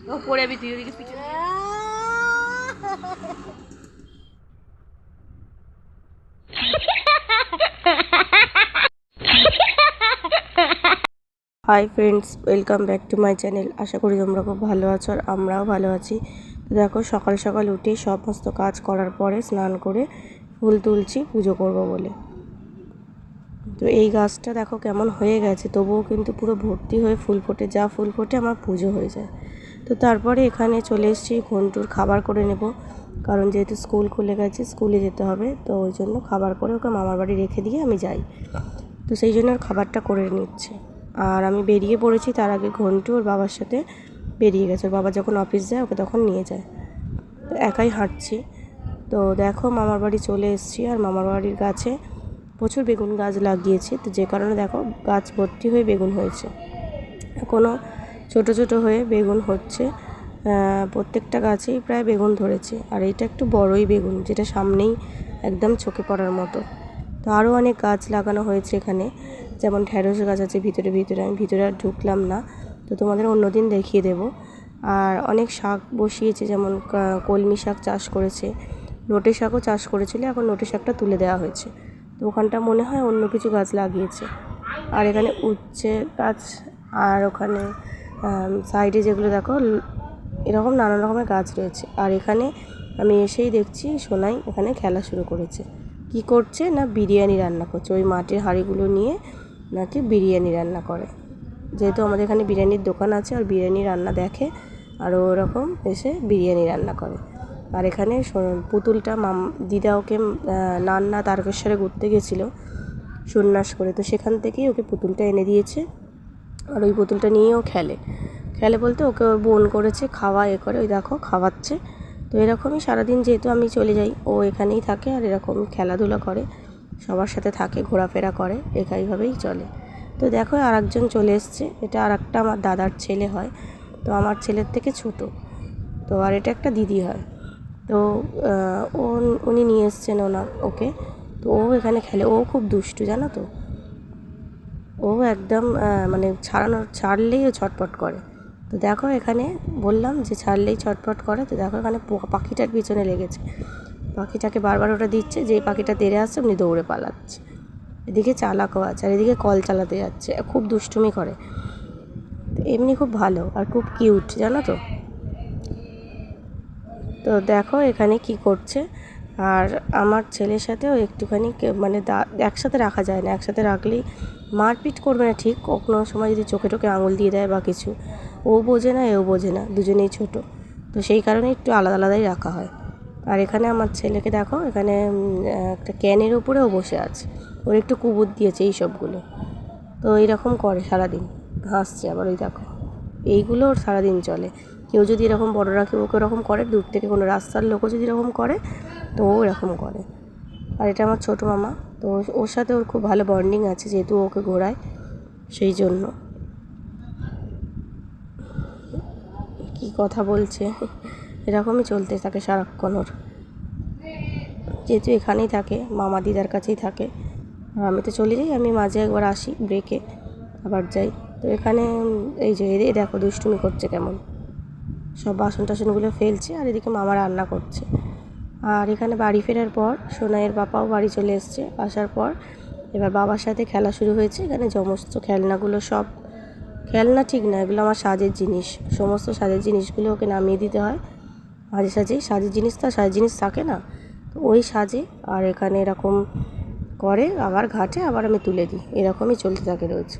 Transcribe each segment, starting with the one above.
ও পড়ে যাবি তুই ওদিকে পিছনে। Hi friends, welcome back to my channel. আশা করি তোমরা খুব ভালো আছো আর আমরাও ভালো আছি। তো দেখো, সকাল সকাল উঠে সমস্ত কাজ করার পরে স্নান করে ফুল তুলছি পুজো করব বলে। তো এই গাছটা দেখো কেমন হয়ে গেছে, তবুও কিন্তু পুরো ভর্তি হয়ে ফুল ফোটে। যা ফুল ফোটে আমার পুজো হয়ে যায়। তো তারপরে এখানে চলে এসেছি ঘন্টুর খাবার করে নেব, কারণ যেহেতু স্কুল খুলে গেছে, স্কুলে যেতে হবে। তো ওই জন্য খাবার করে ওকে মামার বাড়ি রেখে দিয়ে আমি যাই। তো সেই জন্য ওর খাবারটা করে নিচ্ছে। আর আমি বেরিয়ে পড়েছি, তার আগে ঘন্টু ওর বাবার সাথে বেরিয়ে গেছে। ওর বাবা যখন অফিস যায় ওকে তখন নিয়ে যায়। তো একাই হাঁটছি। তো দেখো, মামার বাড়ি চলে এসেছি। আর মামার বাড়ির গাছে প্রচুর বেগুন গাছ লাগিয়েছি, তো যে কারণে দেখো গাছ ভর্তি হয়ে বেগুন হয়েছে। এখনও ছোট ছোট হয়ে বেগুন হচ্ছে। প্রত্যেকটা গাছেই প্রায় বেগুন ধরেছে। আর এইটা একটু বড়ই বেগুন, যেটা সামনেই একদম চোখে পড়ার মতো। তো আরও অনেক গাছ লাগানো হয়েছে এখানে, যেমন ঢ্যাঁড়স গাছ আছে ভিতরে ভিতরে। আমি ভিতরে আর ঢুকলাম না, তো তোমাদের অন্যদিন দেখিয়ে দেবো। আর অনেক শাক বসিয়েছে, যেমন কলমি শাক চাষ করেছে, নোটে শাকও চাষ করেছিল। এখন নোটে শাকটা তুলে দেওয়া হয়েছে। তো ওখানটা মনে হয় অন্য কিছু গাছ লাগিয়েছে। আর এখানে উচ্ছে গাছ, আর ওখানে সাইডে যেগুলো দেখো এরকম নানান রকমের গাছ রয়েছে। আর এখানে আমি এসেই দেখছি সোনাই এখানে খেলা শুরু করেছে। কি করছে না, বিরিয়ানি রান্না করছে। ওই মাটির হাঁড়িগুলো নিয়ে নাকি বিরিয়ানি রান্না করে। যেহেতু আমাদের এখানে বিরিয়ানির দোকান আছে, আর বিরিয়ানি রান্না দেখে, আর ওরকম এসে বিরিয়ানি রান্না করে। আর এখানে পুতুলটা দিদা ওকে নান্না তারকেশ্বরে ঘুরতে গেছিলো সন্ন্যাস করে, তো সেখান থেকেই ওকে পুতুলটা এনে দিয়েছে। আর ওই পুতুলটা নিয়েও খেলে বলতে ওকে ওর বোন করেছে খাওয়া করে, ওই দেখো খাওয়াচ্ছে। তো এরকমই সারাদিন, যেহেতু আমি চলে যাই ও এখানেই থাকে, আর এরকম খেলাধুলা করে, সবার সাথে থাকে, ঘোরাফেরা করে, এইভাবেই চলে। তো দেখো আর একজন চলে এসছে। এটা আর একটা আমার দাদার ছেলে হয়, তো আমার ছেলের থেকে ছোট। তো আর এটা একটা দিদি হয়। তো উনি নিয়ে এসছেন ওকে। তো ও এখানে খেলে। ও খুব দুষ্টু, জানো তো। ও একদম মানে ছাড়লেই ও ছটপট করে। তো দেখো এখানে বললাম যে ছাড়লেই ছটপট করে। তো দেখো এখানে পাখিটার পিছনে লেগেছে, পাখিটাকে বারবার ওটা দিচ্ছে, যেই পাখিটা তেড়ে আসছে উনি দৌড়ে পালাচ্ছে। এদিকে চালাকও আছে, আর এদিকে কল চালাতে যাচ্ছে, খুব দুষ্টুমি করে। তো এমনি খুব ভালো আর খুব কিউট, জানো তো। তো দেখো এখানে কি করছে। আর আমার ছেলের সাথেও একটুখানি মানে একসাথে রাখা যায় না। একসাথে রাখলেই মারপিট করবে না ঠিক, কখনো সময় যদি চোখে টোকে আঙুল দিয়ে দেয় বা কিছু, ও বোঝে না এও বোঝে না, দুজনেই ছোট। তো সেই কারণে একটু আলাদা আলাদাই রাখা হয়। আর এখানে আমার ছেলেকে দেখো, এখানে একটা ক্যানের উপরেও বসে আছে। ওর একটু কুবুদ দিয়েছে এই সবগুলো। তো এইরকম করে সারাদিন, হাসছে আবার, ওই দেখো এইগুলো ওর সারাদিন চলে। কেউ যদি এরকম বড়রা কেউ ওকে এরকম করে, দূর থেকে কোনো রাস্তার লোকও যদি এরকম করে, তো ও এরকম করে। আর এটা আমার ছোটো মামা। তো ওর সাথে ওর খুব ভালো বন্ডিং আছে, যেহেতু ওকে ঘোরায়, সেই জন্য। কি কথা বলছে, এরকমই চলতে থাকে সারাক্ষণ ওর। যেহেতু এখানেই থাকে, মামা দিদার কাছেই থাকে। আর আমি তো চলে যাই, আমি মাঝে একবার আসি ব্রেকে, আবার যাই। তো এখানে এই যে এদের দেখো দুষ্টুমি করছে কেমন, সব বাসন টাসনগুলো ফেলছে, আর এদিকে মামা রান্না করছে। আর এখানে বাড়ি ফেরার পর সোনাইয়ের বাবাও বাড়ি চলে এসছে। আসার পর এবার বাবার সাথে খেলা শুরু হয়েছে। এখানে সমস্ত খেলনাগুলো, সব খেলনা ঠিক না, এগুলো আমার সাজের জিনিস। সমস্ত সাজের জিনিসগুলো ওকে নামিয়ে দিতে হয় মাঝে সাঝেই। সাজের জিনিস তো সাজের জিনিস থাকে না, তো ওই সাজে। আর এখানে এরকম করে, আবার ঘাটে, আবার আমি তুলে দিই, এরকমই চলতে থাকে রোজ।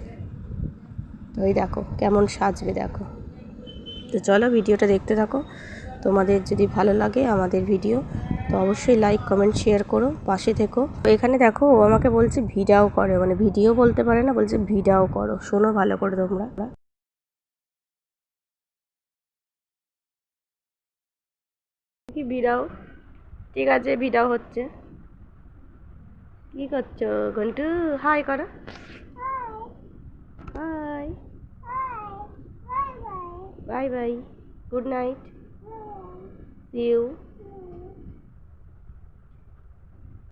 তো ওই দেখো কেমন সাজবে দেখো। তো চলো ভিডিওটা দেখতে থাকো। তোমাদের যদি ভালো লাগে আমাদের ভিডিও, তো অবশ্যই লাইক কমেন্ট শেয়ার করো, পাশে থেকো। তো এখানে দেখো ও আমাকে বলছে ভিডিও করে, মানে ভিডিও বলতে পারে না, বলছে ভিডিও করো। শোনো ভালো করে তোমরা। কি ভিডিও? ঠিক আছে, ভিডিও হচ্ছে। কি করছো ঘন্টু? হাই করো। Hi. Bye bye. Good night. See you.